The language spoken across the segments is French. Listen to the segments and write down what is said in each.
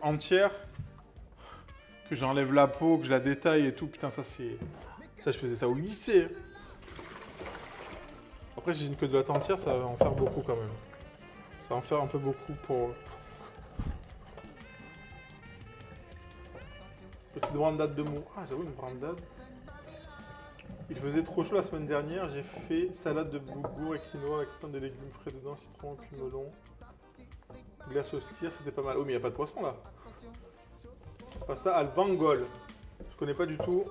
entière, que j'enlève la peau, que je la détaille et tout, putain, ça c'est... Ça, je faisais ça au lycée. Après, si j'ai une queue de latte entière, ça va en faire beaucoup quand même. Ça va en faire un peu beaucoup pour... Petite brandade de mots. Ah, j'avoue, une brandade. Il faisait trop chaud la semaine dernière, j'ai fait salade de bourgour et quinoa avec plein de légumes frais dedans, citron, cumin melon, glace au skier, c'était pas mal. Oh mais il n'y a pas de poisson là. Pasta al vangol. Je connais pas du tout.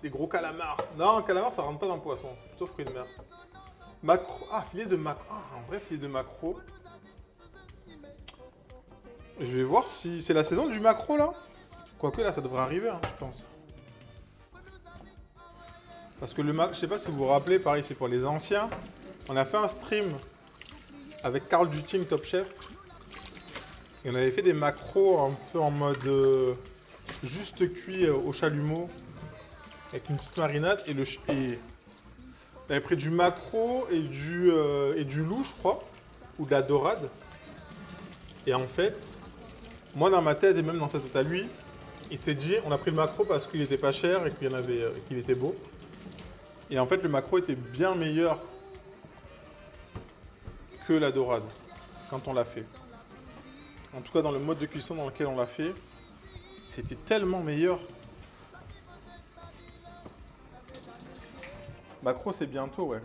Des gros calamars. Non, calamar ça rentre pas dans le poisson, c'est plutôt fruit de mer. Macro. Ah, filet de macro. Ah, un vrai filet de macro. Je vais voir si c'est la saison du macro là. Quoique là ça devrait arriver, hein, je pense. Parce que le macro, je sais pas si vous vous rappelez, pareil c'est pour les anciens. On a fait un stream avec Carl Duting, Top Chef. Et on avait fait des macros un peu en mode juste cuit au chalumeau. Avec une petite marinade. Et on avait pris du maquereau et du loup, je crois. Ou de la dorade. Et en fait, moi dans ma tête et même dans sa tête à lui, il s'est dit on a pris le maquereau parce qu'il était pas cher et qu'il était beau. Et en fait, le maquereau était bien meilleur que la dorade quand on l'a fait. En tout cas, dans le mode de cuisson dans lequel on l'a fait, c'était tellement meilleur. Maquereau, c'est bientôt, ouais.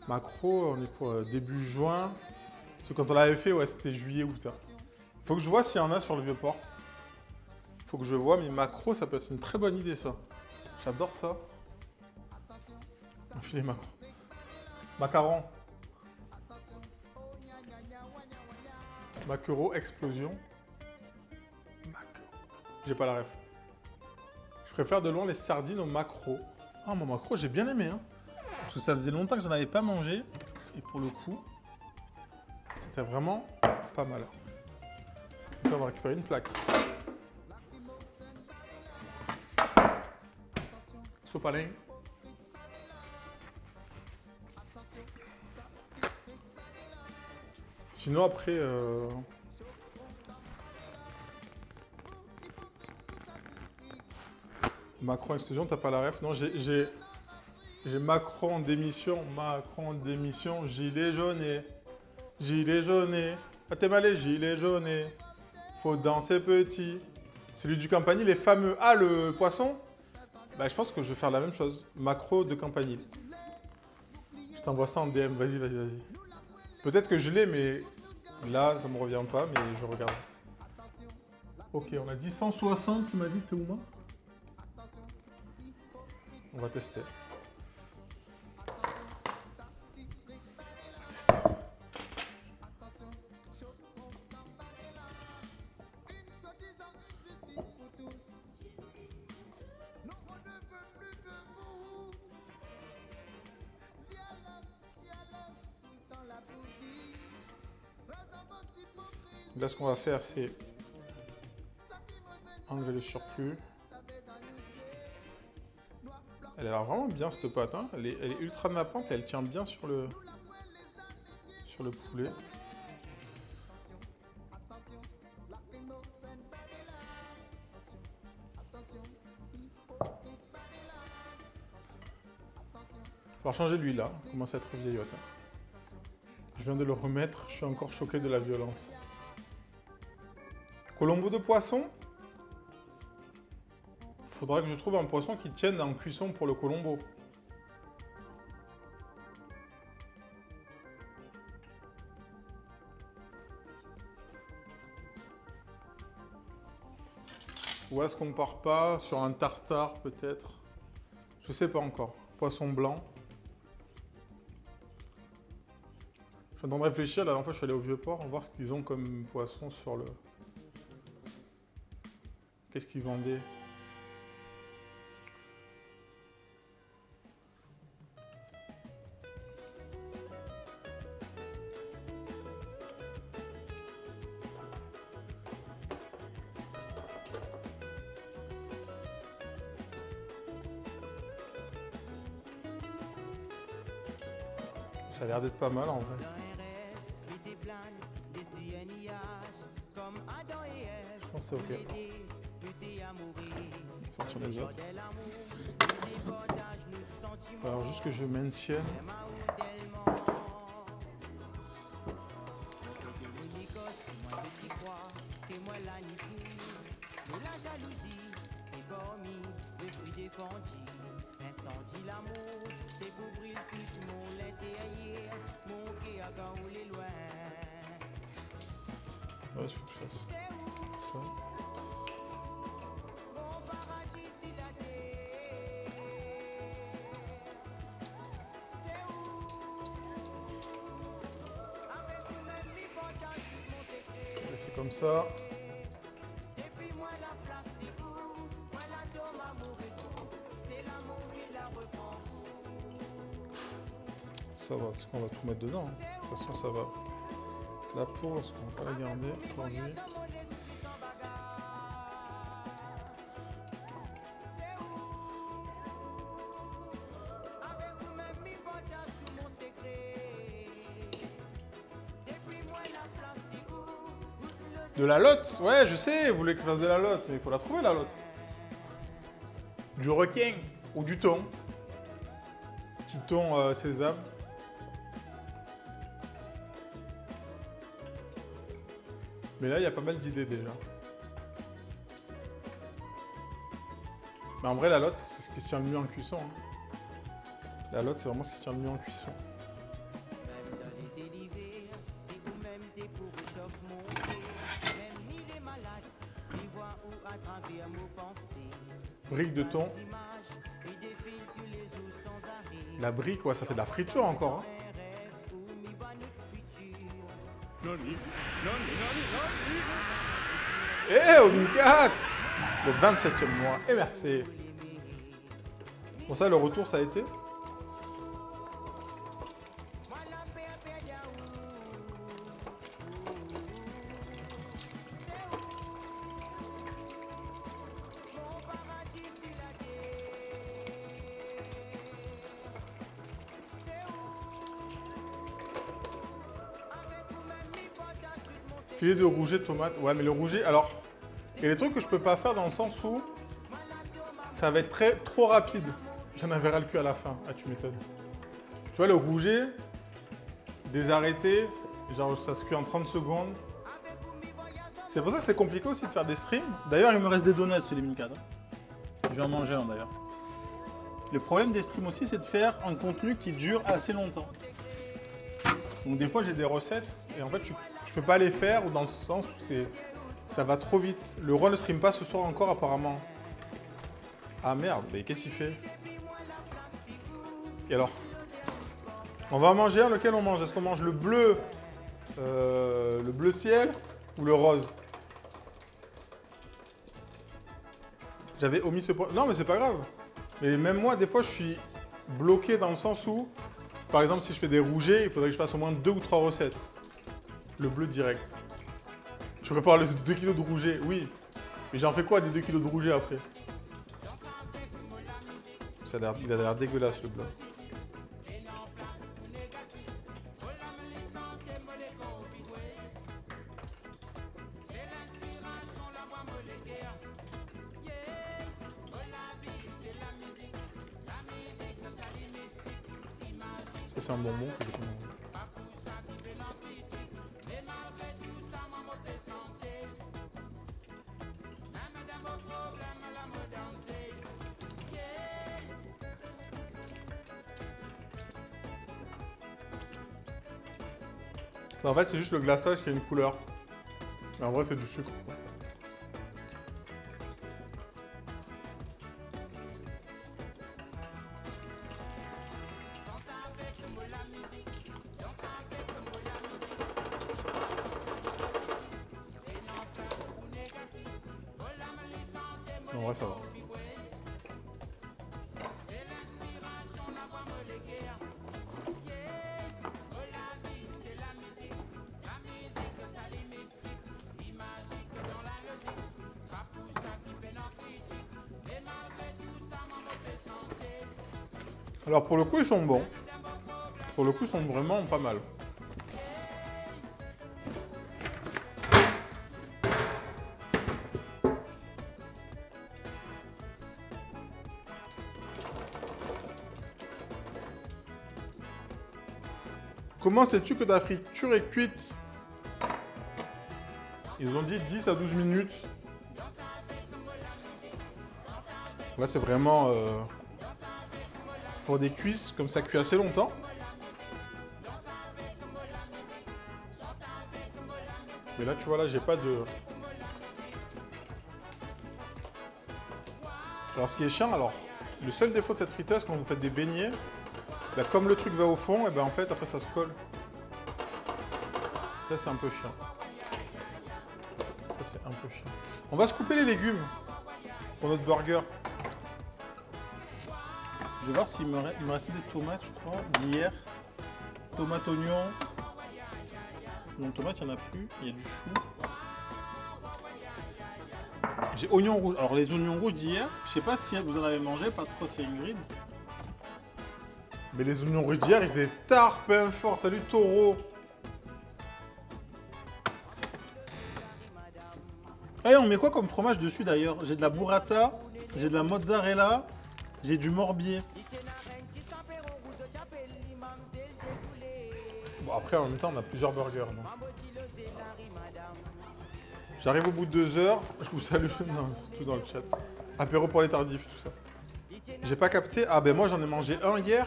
Maquereau, on est quoi, début juin. Parce que quand on l'avait fait, ouais, c'était juillet, août. Hein. Faut que je vois s'il y en a sur le Vieux-Port. Faut que je vois, mais maquereau, ça peut être une très bonne idée, ça. J'adore ça. Un filet maquereau. Macaron. Maquereau, explosion. Maquereau. J'ai pas la ref. Je préfère de loin les sardines au maquereau. Ah, mon maquereau, j'ai bien aimé, hein. Parce que ça faisait longtemps que j'en avais pas mangé. Et pour le coup, c'était vraiment pas mal. Donc, on va récupérer une plaque. Sopalin. Sinon, après... Macron explosion, t'as pas la ref? Non, j'ai Macron en démission, gilet jaune. Gilet jaune. Ah, t'es mal les gilets jaunes. Faut danser petit. Celui du campanile est fameux. Ah, le poisson? Bah, je pense que je vais faire la même chose. Macro de campanile. Je t'envoie ça en DM. Vas-y. Peut-être que je l'ai, mais là, ça me revient pas, mais je regarde. Ok, on a dit 160, tu m'as dit, t'es où, moi? On va tester. Là, ce qu'on va faire, c'est enlever le surplus. Elle a l'air vraiment bien, cette pâte. Hein. Elle est ultra nappante et elle tient bien sur le poulet. On va changer l'huile là, elle commence à être vieillotte. Je viens de le remettre, je suis encore choqué de la violence. Colombo de poisson. Faudra que je trouve un poisson qui tienne en cuisson pour le colombo. Ou est-ce qu'on part pas sur un tartare peut-être? Je sais pas encore. Poisson blanc. Je suis en train de réfléchir, la dernière fois je suis allé au Vieux-Port, on va voir ce qu'ils ont comme poisson sur le... Qu'est-ce qu'ils vendaient? Ça a l'air d'être pas mal en vrai. c'est ok. Sortir les autres. Alors juste que je maintienne. Ouais, il faut que je fasse ça. C'est comme ça. Ça va, parce qu'on va tout mettre dedans. Hein. De toute façon, ça va. La peau, est-ce qu'on va pas la garder aujourd'hui? De la lotte? Ouais, je sais, vous voulez que je fasse de la lotte, mais il faut la trouver, la lotte. Du requin ou du thon. Petit thon sésame. Mais là, il y a pas mal d'idées déjà. Mais en vrai, la lotte, c'est ce qui se tient le mieux en cuisson. Hein. La lotte, c'est vraiment ce qui se tient le mieux en cuisson. Brique de thon. La brique, ouais, ça fait de la friture encore. Hein. Eh, Omicat, le 27e mois. Et merci. Bon, ça, le retour, ça a été. Filet de rouget, tomate. Ouais, mais le rouget, alors, il y a des trucs que je peux pas faire dans le sens où ça va être trop rapide. J'en avais ras le cul à la fin. Ah, tu m'étonnes. Tu vois, le rouget, désarrêté, genre ça se cuit en 30 secondes. C'est pour ça que c'est compliqué aussi de faire des streams. D'ailleurs, il me reste des donuts, c'est les mini-cadres. Je vais en manger un d'ailleurs. Le problème des streams aussi, c'est de faire un contenu qui dure assez longtemps. Donc des fois, j'ai des recettes et en fait, je peux pas les faire ou dans le sens où ça va trop vite. Le roi ne stream pas ce soir encore apparemment. Ah merde, mais qu'est-ce qu'il fait? Et alors? On va manger lequel on mange? Est-ce qu'on mange le bleu ciel ou le rose? J'avais omis ce point. Non mais c'est pas grave. Mais même moi, des fois, je suis bloqué dans le sens où, par exemple, si je fais des rougets, il faudrait que je fasse au moins 2 ou 3 recettes. Le bleu direct. Je prépare les 2 kg de rouget, oui. Mais j'en fais quoi des 2 kg de rouget après? Il a l'air dégueulasse le bleu. Ça c'est un bonbon que j'ai pas mangé. En fait, c'est juste le glaçage qui a une couleur. Mais en vrai, c'est du sucre. En vrai, ça va. Alors pour le coup, ils sont bons. Pour le coup, ils sont vraiment pas mal. Comment sais-tu que ta friture est cuite? Ils ont dit 10 à 12 minutes. Là, c'est vraiment pour des cuisses, comme ça cuit assez longtemps. Mais là, tu vois, là, j'ai pas de... Alors, ce qui est chiant, alors, le seul défaut de cette friteuse, quand vous faites des beignets, bah, comme le truc va au fond, et ben en fait, après, ça se colle. Ça, c'est un peu chiant. Ça, c'est un peu chiant. On va se couper les légumes pour notre burger. Je vais voir s'il me restait des tomates, je crois, d'hier. Tomates, oignons. Non, tomates, il n'y en a plus. Il y a du chou. J'ai oignons rouges. Alors, les oignons rouges d'hier, je sais pas si vous en avez mangé, pas trop, c'est Ingrid. Mais les oignons rouges d'hier, ils étaient tarpin fort. Salut, taureau. Allez, on met quoi comme fromage dessus d'ailleurs? J'ai de la burrata, j'ai de la mozzarella, j'ai du morbier. Bon, après, en même temps, on a plusieurs burgers. Donc. J'arrive au bout de 2 heures. Je vous salue. Non, tout dans le chat. Apéro pour les tardifs, tout ça. J'ai pas capté. Ah, ben moi, j'en ai mangé un hier.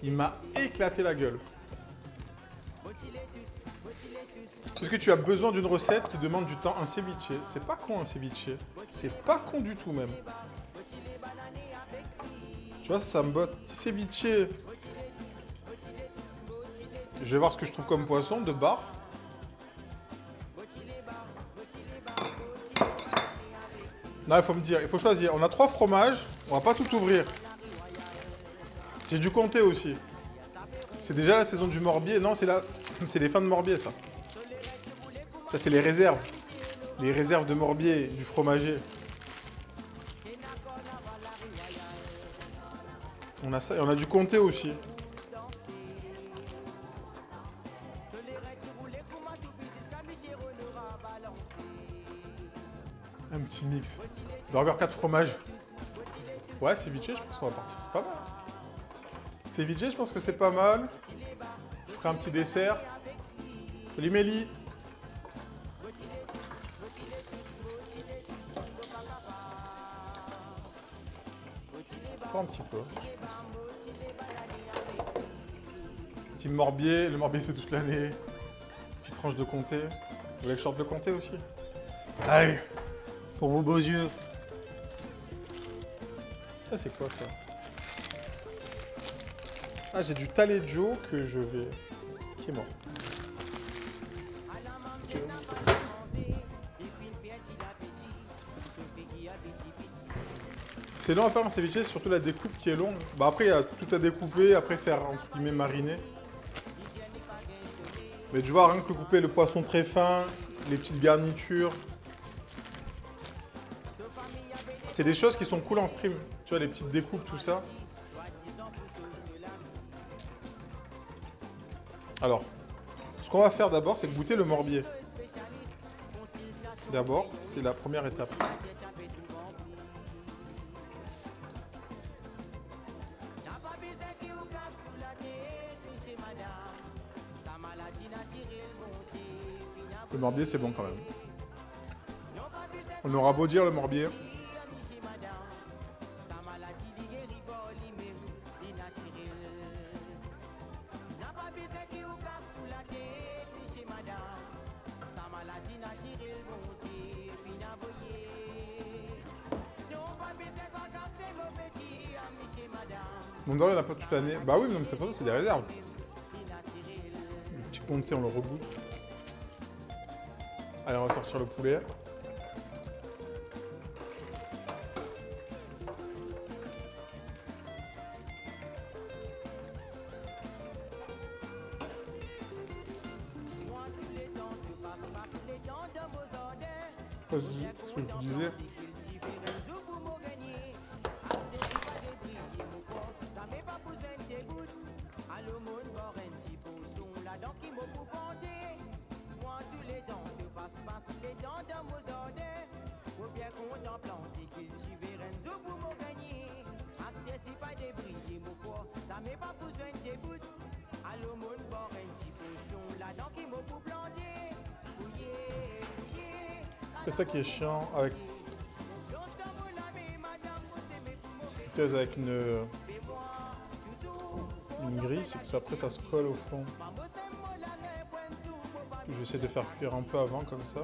Il m'a éclaté la gueule. Est-ce que tu as besoin d'une recette qui demande du temps? Un ceviche. C'est pas con, un ceviche. C'est pas con du tout, même. Tu vois, ça me botte. Ceviche. Je vais voir ce que je trouve comme poisson de bar. Non, il faut me dire, il faut choisir. On a 3 fromages, on va pas tout ouvrir. J'ai dû compter aussi. C'est déjà la saison du morbier. Non, c'est les fins de morbier, ça. Ça, c'est les réserves. Les réserves de morbier du fromager. On a ça et on a dû compter aussi. Un petit mix. Burger 4 fromages. Ouais, ceviche, je pense qu'on va partir. C'est pas mal. Ceviche, je pense que c'est pas mal. Je ferai un petit dessert. Salut Mélie. Pas un petit peu. Petit morbier. Le morbier, c'est toute l'année. Petite tranche de comté. Vous voulez que je sorte de comté aussi? Allez. Pour vos beaux yeux. Ça, c'est quoi, ça? Ah, j'ai du taleggio que je vais... Qui est mort. C'est long à faire en ceviche, surtout la découpe qui est longue. Bah après, il y a tout à découper, après faire, entre guillemets, mariner. Mais tu vois, rien que couper le poisson très fin, les petites garnitures... C'est des choses qui sont cool en stream. Tu vois, les petites découpes, tout ça. Alors, ce qu'on va faire d'abord, c'est goûter le morbier. D'abord, c'est la première étape. Le morbier, c'est bon quand même. On aura beau dire le morbier. Mon doré, on n'a pas toute l'année. Bah oui, mais c'est pas ça, c'est des réserves. Le petit comté, on le reboot. Allez, on va sortir le poulet. Vas-y, c'est ce que je te disais. C'est ça qui est chiant avec avec une grille, c'est que après ça se colle au fond. Je vais essayer de faire cuire un peu avant comme ça.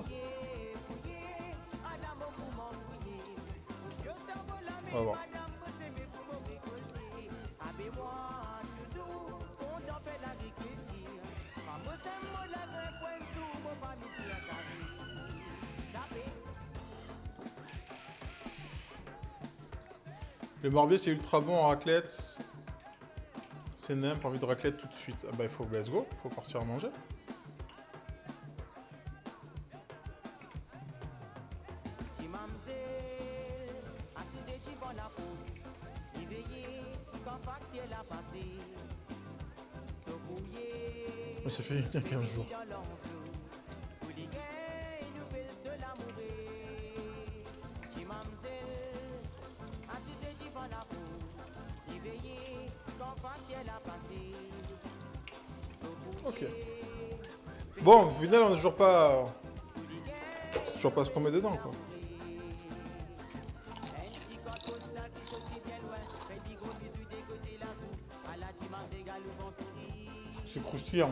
On va voir. Le morbier c'est ultra bon en raclette. C'est n'importe pas envie de raclette tout de suite. Ah bah il faut let's go, il faut partir à manger. Mais ça fait il y a 15 jours. Ok. Bon, au final, on n'est toujours pas... C'est toujours pas ce qu'on met dedans, quoi. C'est croustillant.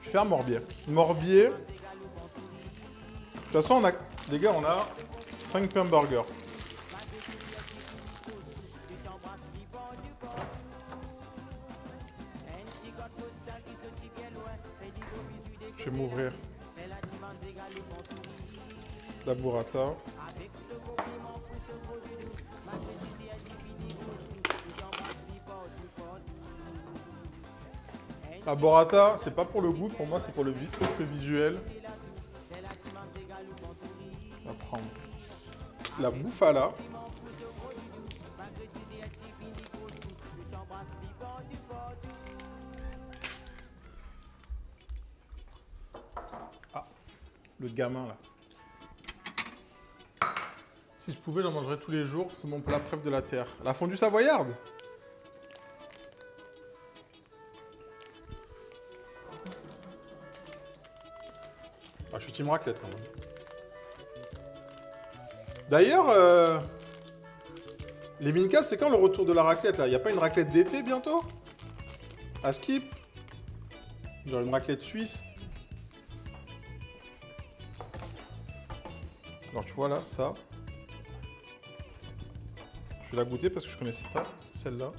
Je fais un morbier. Morbier. De toute façon, on a... les gars, on a 5 pains burger. Je vais m'ouvrir la burrata. La burrata, c'est pas pour le goût, pour moi, c'est pour le visuel. On va prendre la bouffala. Ah, le gamin là. Si je pouvais, j'en mangerais tous les jours. C'est mon plat préf de la terre. La fondue savoyarde. Ah, je suis team raclette quand même. D'ailleurs, les Mincals, c'est quand le retour de la raclette là? Il n'y a pas une raclette d'été bientôt? À Skip? Genre une raclette suisse? Alors tu vois là, ça. Je vais la goûter parce que je connaissais pas celle-là.